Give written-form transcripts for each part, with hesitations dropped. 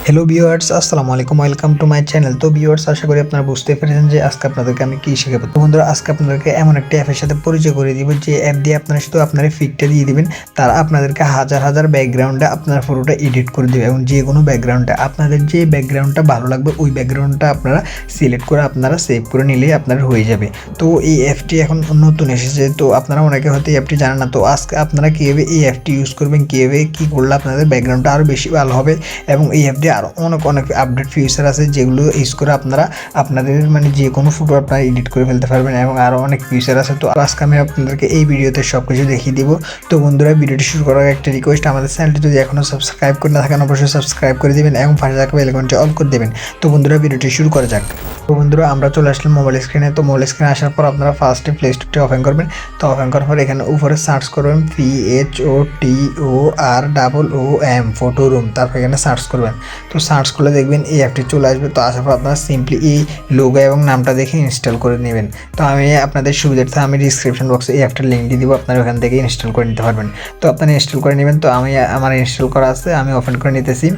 Hello viewers, আসসালামু আলাইকুম, welcome to my channel. তো ভিউয়ার্স, আশা করি আপনারা বুঝতে পেরেছেন যে আজকে আপনাদেরকে আমি কী শেখাবো। তো বন্ধুরা, আজকে আপনাদেরকে এমন একটা অ্যাপের সাথে পরিচয় করে দিব যে অ্যাপ দিয়ে আপনারা শুধু আপনার ফিডটা দিয়ে দিবেন, তারা আপনাদেরকে হাজার হাজার ব্যাকগ্রাউন্ডে আপনার ফটোটা এডিট করে দেবে এবং যে কোনো ব্যাকগ্রাউন্ডে আপনাদের যে ব্যাকগ্রাউন্ডটা ভালো লাগবে ওই ব্যাকগ্রাউন্ডটা আপনারা সিলেক্ট করে আপনারা সেভ করে নিলেই আপনার হয়ে যাবে। তো এই অ্যাপটি এখন নতুন এসেছে, তো আপনারা অনেকে হয়তো এই অ্যাপটি জানেন না। তো আজকে আপনারা কীভাবে এই অ্যাপটি ইউজ করবেন, কীভাবে কী করলে আপনাদের ব্যাকগ্রাউন্ডটা আরও বেশি ভালো হবে এবং এই অ্যাপটি আরও অনেক আপডেট ফিচার আছে যেগুলো ইউজ করে আপনারা আপনাদের যে কোনো ফটো আপনারা এডিট করে ফেলতে পারবেন এবং আরও অনেক ফিচার আছে। তো আজকে আমি আপনাদেরকে এই ভিডিওতে সব কিছু দেখিয়ে দিব। তো বন্ধুরা, ভিডিওটি শুরু করার একটা রিকোয়েস্ট, আমাদের চ্যানেলটি যদি এখনও সাবস্ক্রাইব করে না থাকেন অবশ্যই সাবস্ক্রাইব করে দেবেন এবং পাশে থাকা বেল আইকনটি অল করে দেবেন। তো বন্ধুরা, ভিডিওটি শুরু করা যাক। তো বন্ধুরা, আমরা চলে আসলাম মোবাইল স্ক্রিনে। তো মোবাইল স্ক্রিনে আসার পর আপনারা ফার্স্টে প্লে স্টোরটি ওপেন করবেন। তো ওপেন করার পর এখানে উপরে সার্চ করবেন PHOTOROOM ফটোরুম, তারপর এখানে সার্চ করবেন। তো সার্চ করলে দেখবেন এই অ্যাপটি চলে আসবে। তো আসার পর আপনারা সিম্পলি এই লোগো এবং নামটা দেখে ইনস্টল করে নেবেন। তো আমি আপনাদের সুবিধার্থে আমি ডিসক্রিপশন বক্সে এই অ্যাপটার লিঙ্ক দিয়ে দিব, আপনারা ওখান থেকে ইনস্টল করে নিতে পারবেন। তো আপনারা ইনস্টল করে নেবেন। তো আমার ইনস্টল করা আছে, আমি ওপেন করে নিতেছি।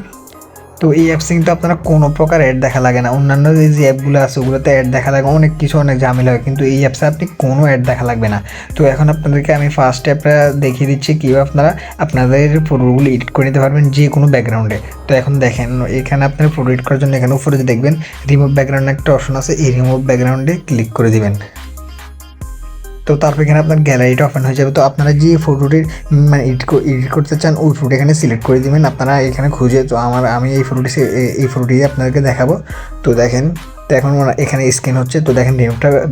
তো এই অ্যাপসে কিন্তু আপনারা কোনো প্রকার অ্যাড দেখা লাগে না। অন্যান্য যে অ্যাপগুলো আছে ওগুলোতে অ্যাড দেখা লাগে, অনেক কিছু অনেক ঝামেলা হয়, কিন্তু এই অ্যাপসে আপনি কোনো অ্যাড দেখা লাগবে না। তো এখন আপনাদেরকে আমি ফার্স্ট অ্যাপটা দেখিয়ে দিচ্ছি কীভাবে আপনারা আপনাদের ফটোগুলো এডিট করে নিতে পারবেন যে কোনো ব্যাকগ্রাউন্ডে। তো এখন দেখেন এখানে আপনার ফটো এডিট করার জন্য এখানে উপরে যে দেখবেন রিমুভ ব্যাকগ্রাউন্ড একটা অপশন আছে, এই রিমুভ ব্যাকগ্রাউন্ডে ক্লিক করে দিবেন। তো তারপর এখানে আপনার গ্যালারিটা ওপেন হয়ে যাবে। তো আপনারা যে ফটোটি এডিট করতে চান ওই ফটো এখানে সিলেক্ট করে দিবেন আপনারা এখানে খুঁজে। তো আমি এই ফটোটি আপনাদেরকে দেখাবো। তো দেখেন, তো এখন এখানে স্ক্যান হচ্ছে। তো দেখেন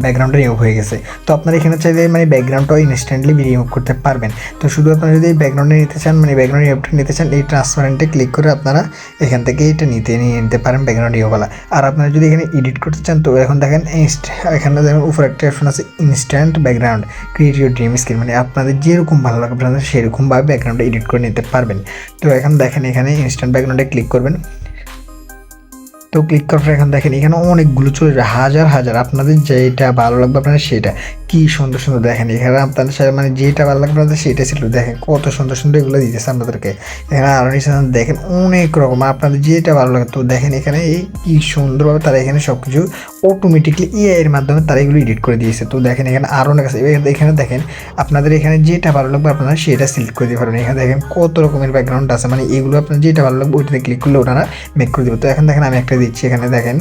ব্যাকগ্রাউন্ডটা রিমুভ হয়ে গেছে। তো আপনারা এখানে চাইলে ব্যাকগ্রাউন্ডটাও ইনস্ট্যান্টলি রিমুভ করতে পারবেন। তো শুধু আপনারা যদি ব্যাকগ্রাউন্ডে নিতে চান, ব্যাকগ্রাউন্ড রিমুভটা নিতে চান, এই ট্রান্সপারেন্টে ক্লিক করে আপনারা এখান থেকে এটা নিয়ে নিতে পারেন ব্যাকগ্রাউন্ড রিমুভওয়ালা। আর আপনারা যদি এখানে এডিট করতে চান, তো এখন দেখেন এখানে দেখেন উপরে একটা অপশন আছে instant background create your dream screen, আপনাদের যেরকম ভালো লাগবে আপনাদের সেরকমভাবে ব্যাকগ্রাউন্ডে এডিট করে নিতে পারবেন। তো এখন দেখেন এখানে ইনস্ট্যান্ট ব্যাকগ্রাউন্ডে ক্লিক করবেন। তো ক্লিক করার পর এখন দেখেন এখানে অনেকগুলো চলে যাবে, হাজার হাজার, আপনাদের যেটা ভালো লাগবে আপনারা সেটা। কি সুন্দর সুন্দর দেখেন এখানে আপনাদের যেটা ভালো লাগবে আপনাদের সেটা ছিল। দেখেন কত সুন্দর সুন্দর এগুলো দিতেছে আপনাদেরকে। এখানে আরও নিচে দেখেন অনেক রকম আপনাদের যেটা ভালো লাগে। তো দেখেন এখানে এই কি সুন্দরভাবে তারা এখানে সব কিছু অটোমেটিকলি এআই এর মাধ্যমে তারা এগুলো এডিট করে দিয়েছে। তো দেখেন এখানে আরও অনেক আছে। এখানে দেখেন আপনাদের এখানে যেটা ভালো লাগবে আপনারা সেটা সিলেক্ট করে দিতে পারবেন। এখানে দেখেন কত রকমের ব্যাকগ্রাউন্ড আছে, এগুলো আপনার যেটা ভালো লাগবে ওইটাতে ক্লিক করলে ওনারা মেক করে দেবে। তো এখন দেখেন আমি একটা দিচ্ছি। এখানে দেখেন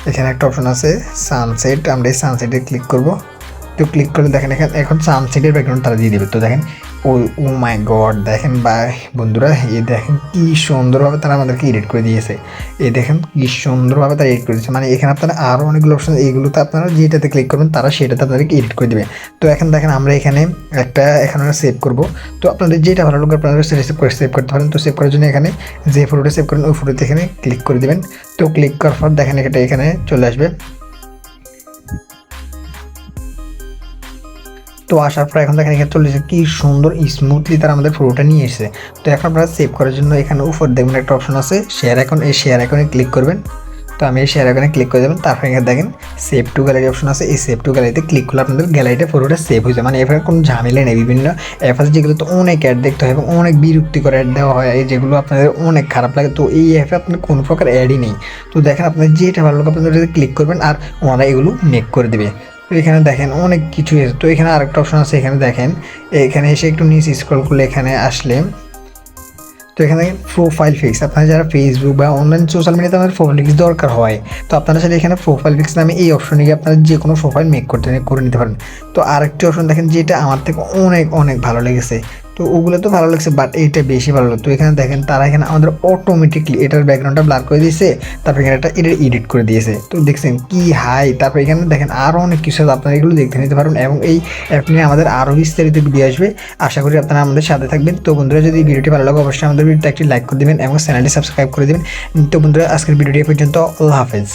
এখানে একটা অপশন আছে সানসেট, আমরা এই সানসেটে ক্লিক করব। তো ক্লিক করলে দেখেন এখন সানসেটের ব্যাকগ্রাউন্ড তারা দিয়ে দেবে। তো দেখেন ও মাই গড, দেখেন বন্ধুরা, এই দেখেন কি সুন্দরভাবে তারা আমাদেরকে এডিট করে দিয়েছে। এই দেখেন কি সুন্দরভাবে তারা এডিট করে দিয়েছে। এখানে আপনারা আরও অনেকগুলো অপশন, এইগুলোতে আপনারা যেটাতে ক্লিক করবেন তারা সেটাতে আপনাদেরকে এডিট করে দেবে। তো এখন দেখেন আমরা এখানে আমরা সেভ করব। তো আপনাদের যেটা ভালো লাগবে আপনারা সেভ করতে পারেন। তো সেভ করার জন্য এখানে যে ফটোটা সেভ করেন ওই ফটোতে এখানে ক্লিক করে দেবেন। তো ক্লিক করার পর দেখেন এটা এখানে চলে আসবে। তো আসার পর এখন দেখেন এখানে চলে এসেছে কি সুন্দর স্মুথলি তারা আমাদের ফটোটা নিয়ে এসেছে। তো এখন আপনারা সেভ করার জন্য এখানে উপর দেখবেন একটা অপশন আছে শেয়ার আইকন, এই শেয়ার আইকনে ক্লিক করবেন। তো আমি এই শেয়ার আইকনে ক্লিক করে দেবেন। তারপর এখানে দেখেন সেভ টু গ্যালারি অপশন আছে, এই সেভ টু গ্যালারিতে ক্লিক করলে আপনাদের গ্যালারিতে ফটোটা সেভ হয়ে যায়। এখানে কোনো ঝামেলা নেই। বিভিন্ন অ্যাপ আছে যেগুলো তো অনেক অ্যাড দেখতে হয় এবং অনেক বিরক্তিকর অ্যাড দেওয়া হয়, যেগুলো আপনাদের অনেক খারাপ লাগে। তো এই অ্যাপে আপনার কোনো প্রকার অ্যাডই নেই। তো দেখেন আপনাদের যেটা ভালো লাগে আপনাদের ক্লিক করবেন আর ওনারা এগুলো মেক করে দেবে। তো এখানে দেখেন অনেক কিছু এসে। তো এখানে আরেকটা অপশন আছে, এখানে দেখেন এখানে এসে একটু নিচে স্ক্রল করলে এখানে আসলে তো এখানে প্রোফাইল পিক্স, আপনারা যারা ফেসবুক বা অনলাইন সোশ্যাল মিডিয়াতে আমাদের প্রোফাইল পিক্স দরকার হয়, তো আপনারা চাইলে এখানে প্রোফাইল পিক্স নামে এই অপশনে গিয়ে আপনারা যে কোনো প্রোফাইল মেক করে নিতে পারেন। তো আরেকটি অপশন দেখেন যেটা আমার থেকে অনেক ভালো লেগেছে। তো ওগুলো তো ভালো লাগছে বাট এইটা বেশি ভালো লাগতো। এখানে দেখেন তারা এখানে আমাদের অটোমেটিকলি এটার ব্যাকগ্রাউন্ডটা ব্লার করে দিয়েছে, তারপর এখানে এটা এডিট করে দিয়েছে। তো দেখছেন কি হাই। তারপর এখানে দেখেন আরও অনেক কিছু আপনারা এগুলো দেখতে নিতে পারবেন এবং এই অ্যাপ নিয়ে আমাদের আরও বিস্তারিত ভিডিও আসবে। আশা করি আপনারা আমাদের সাথে থাকবেন। তো বন্ধুরা, যদি ভিডিওটি ভালো লাগে অবশ্যই আমাদের ভিডিওতে একটি লাইক করে দেবেন এবং চ্যানেলটি সাবস্ক্রাইব করে দেবেন। তো বন্ধুরা, আজকের ভিডিওটি পর্যন্ত, আল্লাহ হাফেজ।